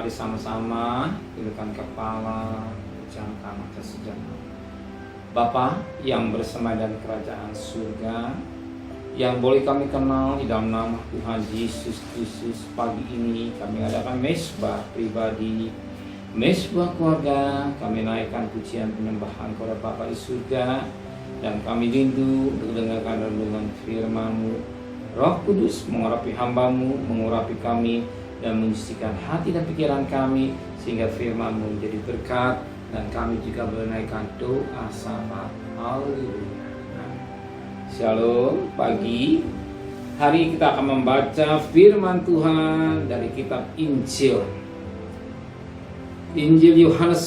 Mari sama-sama tundukkan kepala, pejamkan mata sejenak. Bapa yang bersama dan kerajaan surga, yang boleh kami kenal di dalam nama Tuhan Yesus Kristus, pagi ini kami adakan mesbah pribadi, mesbah keluarga. Kami naikkan pujian penyembahan kepada Bapa di surga, dan kami rindu untuk mendengarkan renungan firman-Mu. Roh Kudus mengurapi hamba-Mu, mengurapi kami, dan menyucikan hati dan pikiran kami, sehingga firman-Mu menjadi berkat, dan kami juga menaikkan doa syafaat. Haleluya. Shalom. Pagi hari kita akan membaca firman Tuhan dari kitab Injil Yohanes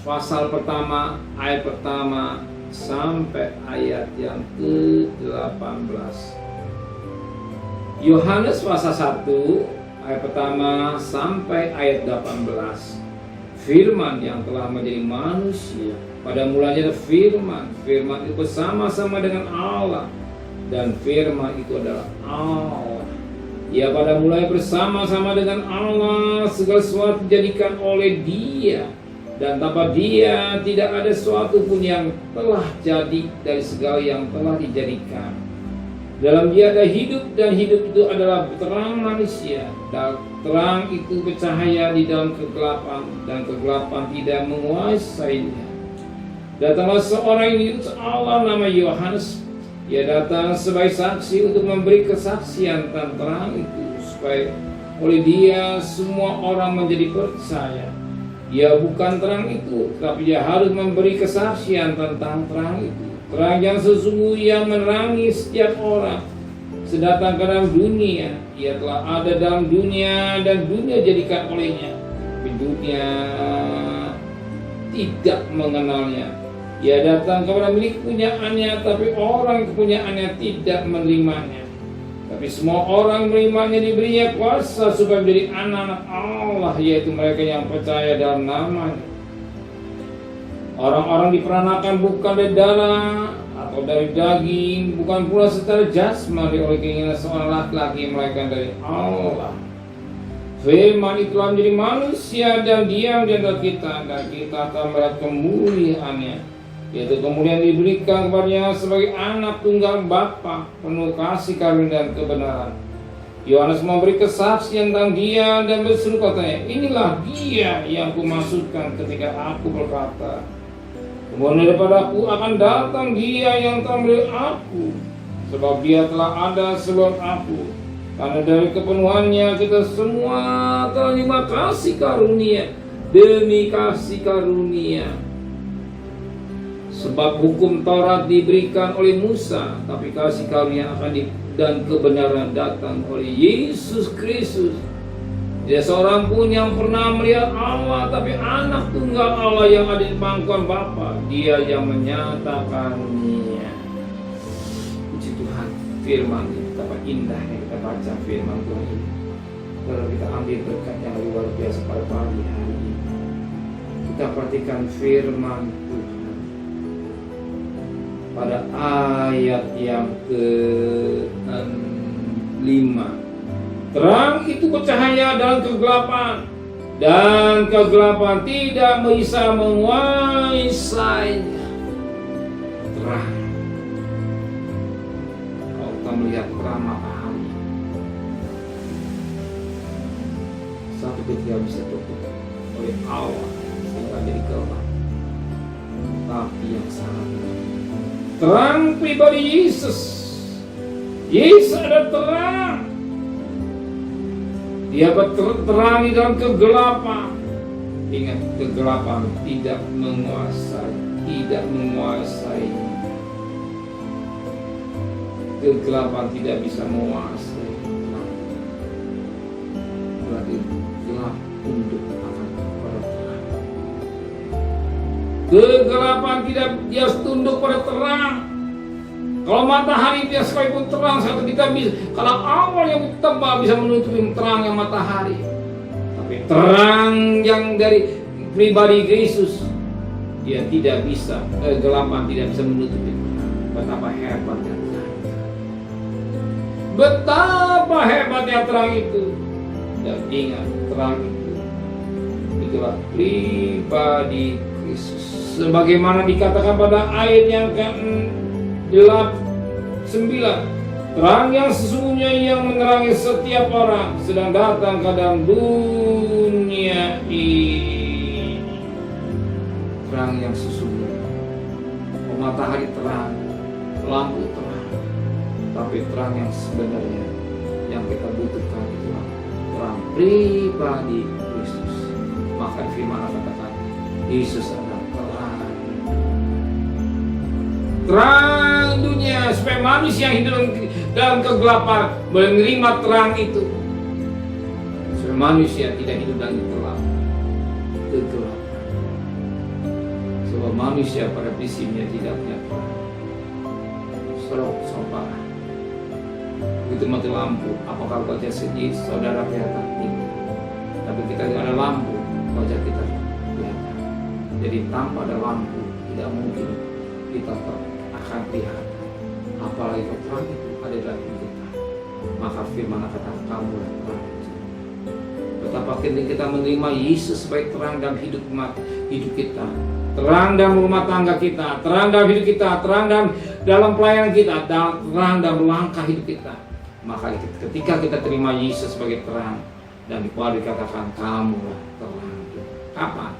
pasal pertama, ayat pertama sampai ayat yang ke-18. Yohanes pasal 1 ayat pertama sampai ayat 18. Firman yang telah menjadi manusia. Pada mulanya ada firman. Firman itu bersama-sama dengan Allah, dan firman itu adalah Allah. Ia pada mulanya bersama-sama dengan Allah. Segala sesuatu dijadikan oleh Dia, dan tanpa Dia tidak ada sesuatu pun yang telah jadi dari segala yang telah dijadikan. Dalam Dia ada hidup, dan hidup itu adalah terang manusia. Dan terang itu bercahaya di dalam kegelapan, dan kegelapan tidak menguasainya. Datanglah seorang yang diutus Allah, nama Yohanes. Ia datang sebagai saksi untuk memberi kesaksian tentang terang itu, supaya oleh Dia semua orang menjadi percaya. Ia bukan terang itu, tapi Dia harus memberi kesaksian tentang terang itu. Terang yang sesungguhnya menerangi setiap orang. Sedatang ke dalam dunia, Ia telah ada dalam dunia, dan dunia jadikan olehnya, tapi dunia tidak mengenalnya. Ia datang kepada milik punyaannya, tapi orang kepunyaannya tidak menerimanya. Tapi semua orang menerimanya, diberinya kuasa supaya menjadi anak-anak Allah, yaitu mereka yang percaya dalam namanya. Orang-orang diperanakan bukan dari darah atau dari daging, bukan pula secara jasmani oleh keinginan seorang laki-laki, melainkan dari Allah. Firman itu telah menjadi manusia dan diam di antara kita, dan kita akan melihat kemuliaannya, yaitu kemuliaan diberikan kepadanya sebagai anak tunggal Bapa, penuh kasih karunia dan kebenaran. Yohanes memberi kesaksian tentang Dia dan berseru katanya, inilah Dia yang kumaksudkan ketika aku berkata, kemudian daripada aku akan datang Dia yang telah memberi aku, sebab Dia telah ada sebelum aku. Karena dari kepenuhannya kita semua telah terima kasih karunia demi kasih karunia. Sebab hukum Taurat diberikan oleh Musa, tapi kasih karunia dan kebenaran datang oleh Yesus Kristus. Tidak seorang pun yang pernah melihat Allah, tapi anak tunggal Allah yang ada di pangkuan Bapa, Dia yang menyatakannya. Puji Tuhan, firman ini betapa indahnya kita baca firman Tuhan ini. Kalau kita ambil berkat yang luar biasa pada pagi hari ini, kita perhatikan firman Tuhan pada ayat yang ke-5. Terang itu bercahaya dalam kegelapan, dan kegelapan tidak bisa menguasainya. Terang. Kalau kita melihat terang matahari, satu ketika bisa tutup oleh awan sehingga jadi gelap. Tapi yang sangat terang pribadi Yesus. Yesus ada terang. Dia berterang di dalam kegelapan. Ingat, kegelapan tidak menguasai. Kegelapan tidak bisa menguasai. Berarti gelap tunduk akan pada terang. Kegelapan tidak dia tunduk pada terang. Kalau matahari dia sekalipun terang, satu kita bisa. Kalau awal yang tebal bisa menutupi terang yang matahari. Tapi terang yang dari pribadi Yesus, dia tidak bisa. Kegelapan tidak bisa menutupi. Betapa hebatnya terang. Betapa hebatnya terang itu. Dan ingat, terang itu itulah pribadi Kristus. Sebagaimana dikatakan pada ayat yang ke-9, terang yang sesungguhnya yang menerangi setiap orang sedang datang ke dalam dunia ini. Terang yang sesungguhnya. Matahari terang, lampu terang, tapi terang yang sebenarnya yang kita butuhkan itulah terang pribadi Kristus. Maka firman katakan Yesus adalah terang dunia, supaya manusia yang hidup dalam kegelapan menerima terang itu, supaya manusia tidak hidup dalam kegelapan. Sebab manusia pada prinsipnya tidak punya terang. Sobat, begitu mati lampu, apakah wajah sedih saudara kelihatan? Tidak. Tapi kita ada lampu, wajah kita kelihatan. Jadi tanpa ada lampu tidak mungkin kita akan kelihatan. Apalagi terang itu ada dalam kita. Maka firman kata kamu terang. Betapa kita menerima Yesus sebagai terang dalam hidup kita, terang dalam rumah tangga kita, terang dalam hidup kita, terang dalam pelayanan kita, terang dalam langkah hidup kita. Maka ketika kita terima Yesus sebagai terang dan dikatakan kamulah terang. Kapan?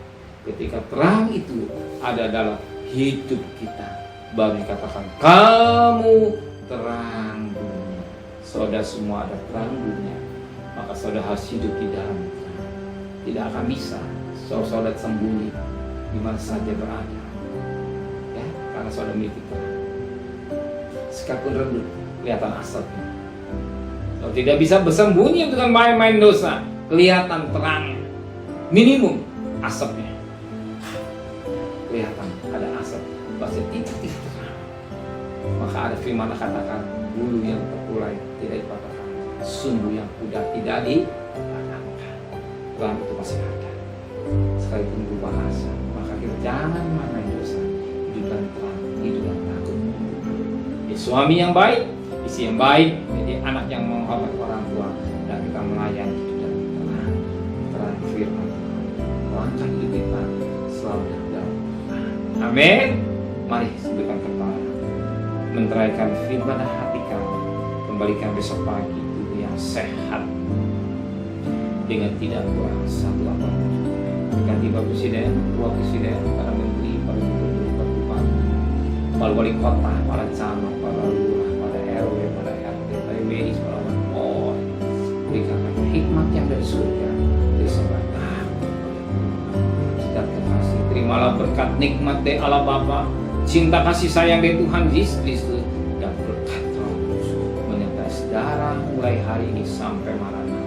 Ketika terang itu ada dalam hidup kita, baru dikatakan kamu terang dunia. Saudara semua ada terang dunia, maka saudara harus hidup di dalam terang. Tidak akan bisa saudara sembunyi di mana saja berada, ya, karena saudara memiliki terang. Sekalipun redup kelihatan asapnya. Saudara tidak bisa bersembunyi dengan main-main dosa, kelihatan terangnya. Minimum asapnya, kelihatan ada asap, pasti titik terang. Maka ada firman katakan bulu yang terkulai tidak dipatahkan, sumbu yang pudar tidak dipatahkan. Terang itu masih ada. Sekalipun berbahasa, maka kita jangan main dosa, hidup dan terang, hidup dan takut. Ya, suami yang baik, istri yang baik, jadi anak yang menghormati orang tua, dan kita melayani hidup dan terang, terang firman. Langkah hidup kita selalu dalam. Amin. Mari sebutkan kepala, menteraikan firman hati kami, kembalikan besok pagi tubuh yang sehat dengan tidak kurang satu apapun. Ganti Bapak Presiden, Wakil Presiden, para Menteri, para Gubernur, para Bupati, para Wali Kota, para camat, para lurah, para RW, para RT, para medis, para wali, berikan hikmat yang dari surga, dari sebelah. Kita terkasih, terimalah berkat nikmat dari Allah Bapa, cinta kasih sayang dari Tuhan Yesus Kristus, dan berkat Roh Kudus menyertai saudara mulai hari ini sampai Maranatha.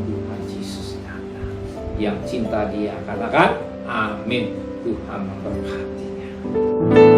Tuhan Yesus datang. Yang cinta Dia katakan amin. Tuhan memberkatinya.